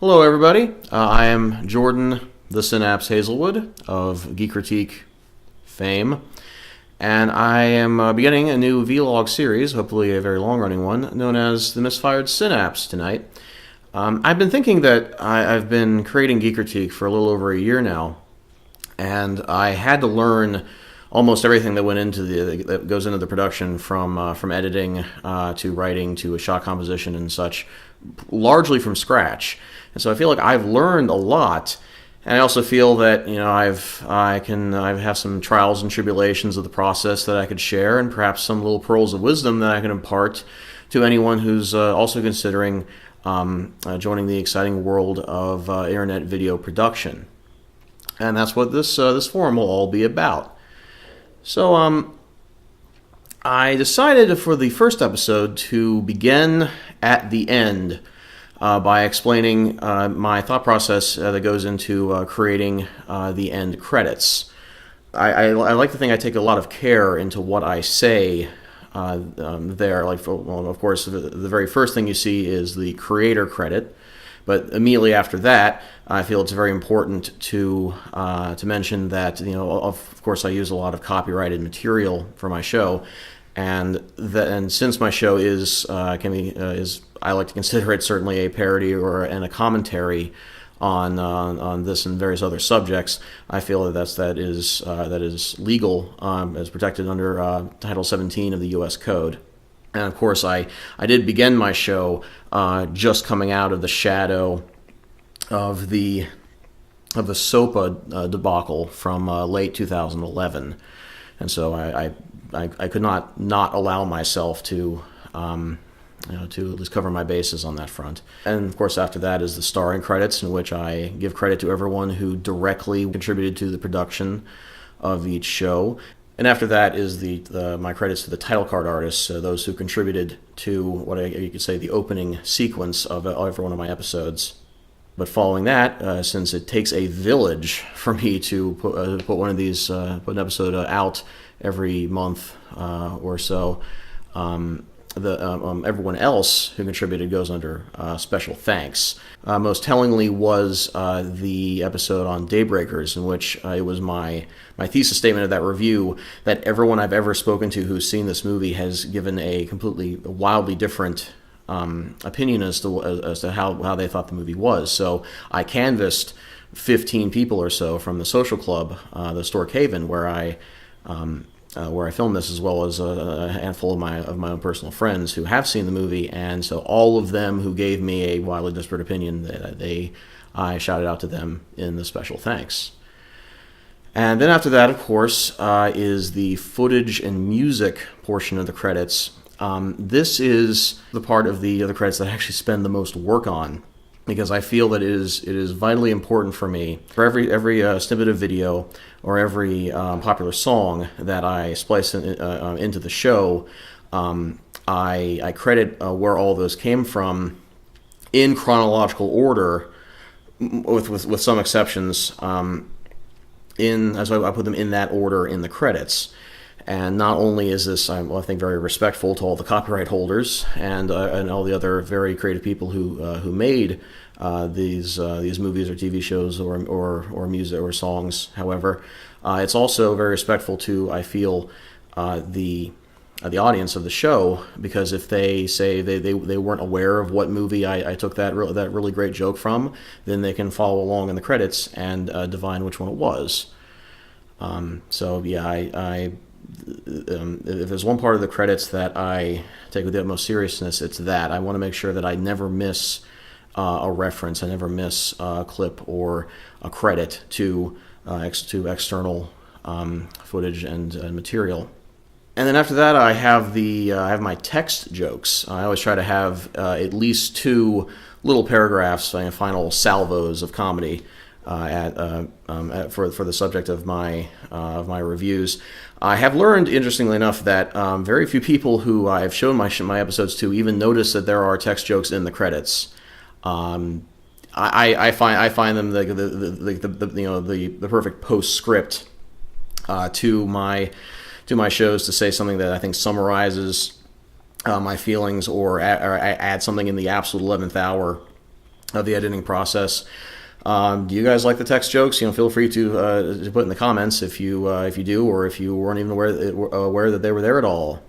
Hello, everybody. I am Jordan TheSynapZe Hazelwood of Geek Critique fame, and I am beginning a new vlog series, hopefully a very long-running one, known as the Misfired SynapZe tonight. I've been thinking that I've been creating Geek Critique for a little over a year now, and I had to learn almost everything that went into that goes into the production, from editing to writing to a shot composition and such, largely from scratch. And so I feel like I've learned a lot, and I also feel that I have some trials and tribulations of the process that I could share, and perhaps some little pearls of wisdom that I can impart to anyone who's also considering joining the exciting world of internet video production. And that's what this forum will all be about. So I decided for the first episode to begin at the end by explaining my thought process that goes into creating the end credits. I like to think I take a lot of care into what I say there. Of course, the very first thing you see is the creator credit, but immediately after that, I feel it's very important to mention that of course I use a lot of copyrighted material for my show, and since my show is I like to consider it certainly a parody and a commentary on this and various other subjects, I feel that is legal, as protected under Title 17 of the U.S. Code. And of course, I did begin my show just coming out of the shadow of the SOPA debacle from late 2011, and so I could not allow myself to at least cover my bases on that front. And of course, after that is the starring credits, in which I give credit to everyone who directly contributed to the production of each show. And after that is my credits to the title card artists, those who contributed to what you could say the opening sequence of every one of my episodes. But following that, since it takes a village for me to put an episode out every month or so, everyone else who contributed goes under special thanks. Most tellingly was the episode on Daybreakers, in which it was my thesis statement of that review that everyone I've ever spoken to who's seen this movie has given a completely wildly different opinion as to how they thought the movie was. So I canvassed 15 people or so from the social club, the Stork Haven, where I filmed this, as well as a handful of my own personal friends who have seen the movie, and so all of them who gave me a wildly disparate opinion, I shouted out to them in the special thanks. And then after that, of course, is the footage and music portion of the credits. This is the part of the credits that I actually spend the most work on, because I feel that it is vitally important for me. For every snippet of video or every popular song that I splice into the show, I credit where all those came from in chronological order, with some exceptions. So I put them in that order in the credits. And not only is this, I think, very respectful to all the copyright holders and all the other very creative people who made these movies or TV shows or music or songs. However, it's also very respectful to, I feel, the audience of the show, because if they say they weren't aware of what movie I took that really great joke from, then they can follow along in the credits and divine which one it was. If there's one part of the credits that I take with the utmost seriousness, it's that. I want to make sure that I never miss a reference, I never miss a clip or a credit to external footage and material. And then after that, I have my text jokes. I always try to have at least two little paragraphs, final salvos of comedy for the subject of my reviews. I have learned, interestingly enough, that very few people who I've shown my episodes to even notice that there are text jokes in the credits. I find them the perfect postscript to my shows, to say something that I think summarizes my feelings or add something in the absolute 11th hour of the editing process. Do you guys like the text jokes? Feel free to put in the comments if you do, or if you weren't even aware that they were there at all.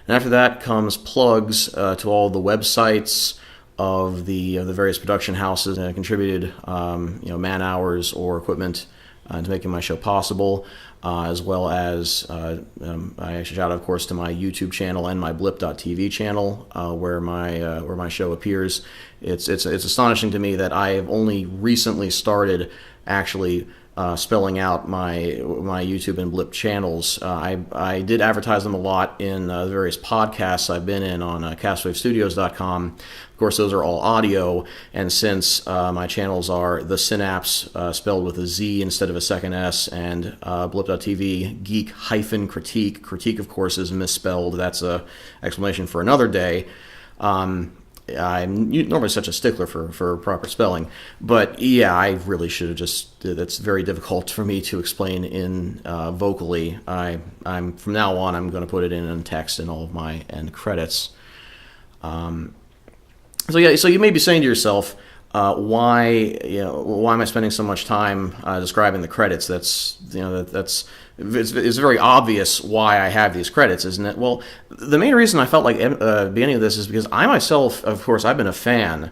And after that comes plugs to all the websites of the various production houses that contributed man hours or equipment to making my show possible, as well as I shout out, of course, to my YouTube channel and my blip.tv channel where my show appears. It's astonishing to me that I have only recently started actually spelling out my YouTube and Blip channels. I did advertise them a lot in the various podcasts I've been in on castwavestudios.com. Of course, those are all audio, and since my channels are TheSynapZe, spelled with a Z instead of a second S, and Blip.tv, geek-critique. Critique, of course, is misspelled. That's an explanation for another day. I'm normally such a stickler for proper spelling, but yeah, I really should have just. That's very difficult for me to explain in vocally. I'm from now on, I'm going to put it in text in all of my end credits. So you may be saying to yourself, why am I spending so much time describing the credits? It's very obvious why I have these credits, isn't it? Well, the main reason I felt like beginning of this is because I myself, of course, I've been a fan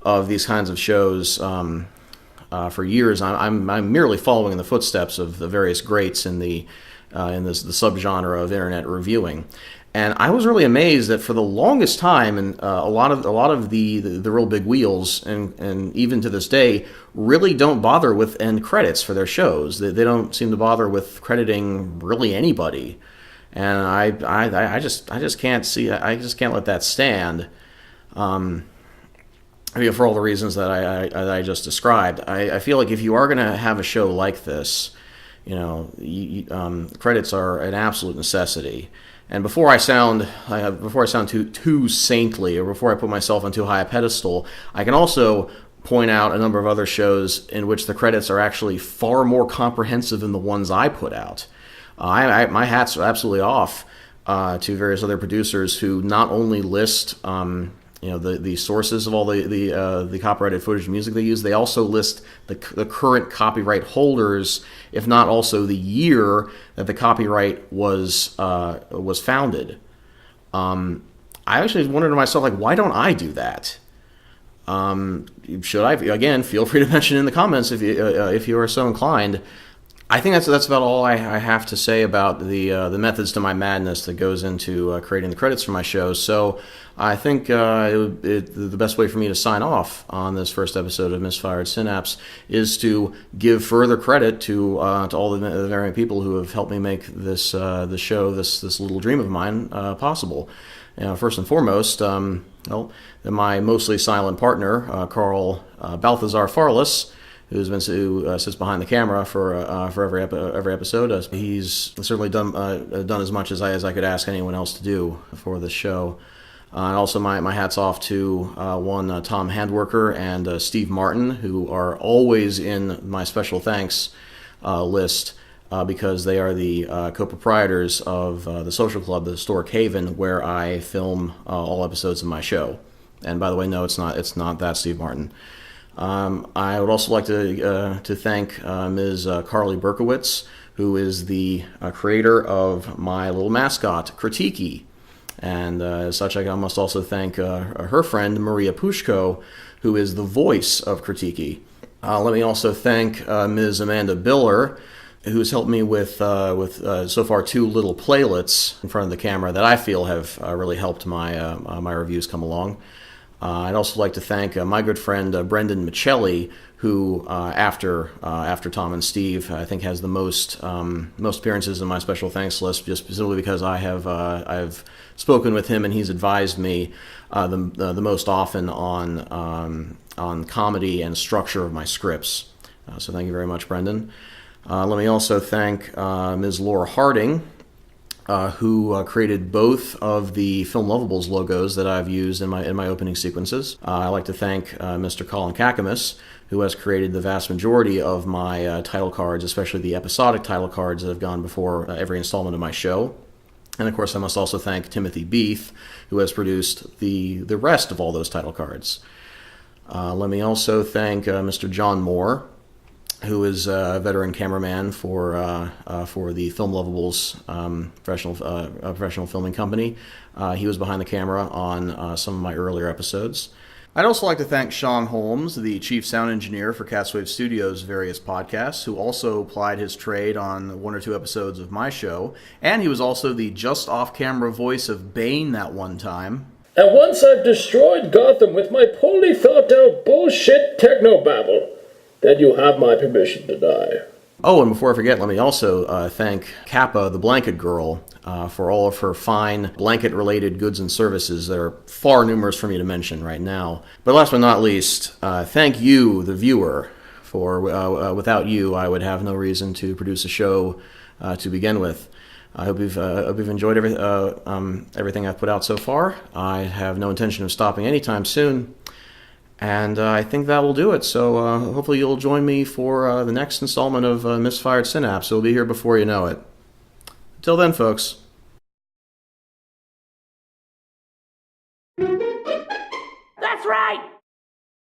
of these kinds of shows for years. I'm merely following in the footsteps of the various greats in the subgenre of internet reviewing. And I was really amazed that for the longest time, and a lot of the real big wheels, and even to this day, really don't bother with end credits for their shows. They don't seem to bother with crediting really anybody, and I just can't let that stand. For all the reasons that I just described, I feel like if you are going to have a show like this, credits are an absolute necessity. And before I sound too saintly, or before I put myself on too high a pedestal, I can also point out a number of other shows in which the credits are actually far more comprehensive than the ones I put out. My hats are absolutely off to various other producers who not only list the sources of all the copyrighted footage and music they use, they also list the current copyright holders, if not also the year that the copyright was founded. I actually wondered to myself, like, why don't I do that? Should I? Again, feel free to mention in the comments if you are so inclined. I think that's about all I have to say about the methods to my madness that goes into creating the credits for my shows. So I think the best way for me to sign off on this first episode of Misfired SynapZe is to give further credit to all the various people who have helped me make this show, this little dream of mine, possible. First and foremost, my mostly silent partner, Carl Balthazar Farless, who sits behind the camera for every episode. He's certainly done as much as I could ask anyone else to do for this show. And also my hat's off to Tom Handwerker and Steve Martin, who are always in my special thanks list because they are the co-proprietors of the social club, the Historic Haven, where I film all episodes of my show. And by the way, no, it's not that Steve Martin. I would also like to thank Ms. Carly Berkowitz, who is the creator of my little mascot, Critique. And as such, I must also thank her friend, Maria Pushko, who is the voice of Critique. Let me also thank Ms. Amanda Biller, who's helped me with so far 2 little playlets in front of the camera that I feel have really helped my reviews come along. I'd also like to thank my good friend Brendan Michelli, who after Tom and Steve, I think has the most appearances in my special thanks list, just specifically because I've spoken with him and he's advised me the most often on comedy and structure of my scripts. So thank you very much, Brendan. Let me also thank Ms. Laura Harding, who created both of the Film Lovables logos that I've used in my opening sequences. I'd like to thank Mr. Colin Kakamas, who has created the vast majority of my title cards, especially the episodic title cards that have gone before every installment of my show. And of course, I must also thank Timothy Beath, who has produced the rest of all those title cards. Let me also thank Mr. John Moore, who is a veteran cameraman for the Film Lovables professional filming company. He was behind the camera on some of my earlier episodes. I'd also like to thank Sean Holmes, the chief sound engineer for Catswave Studios' various podcasts, who also plied his trade on one or two episodes of my show, and he was also the just off-camera voice of Bane that one time. And once I've destroyed Gotham with my poorly thought-out bullshit technobabble, then you have my permission to die. Oh, and before I forget, let me also thank Kappa, the Blanket Girl, for all of her fine blanket-related goods and services that are far numerous for me to mention right now. But last but not least, thank you, the viewer, for without you, I would have no reason to produce a show to begin with. I hope you've enjoyed everything I've put out so far. I have no intention of stopping anytime soon. And I think that will do it. So hopefully you'll join me for the next installment of Misfired SynapZe. It'll be here before you know it. Till then, folks. That's right!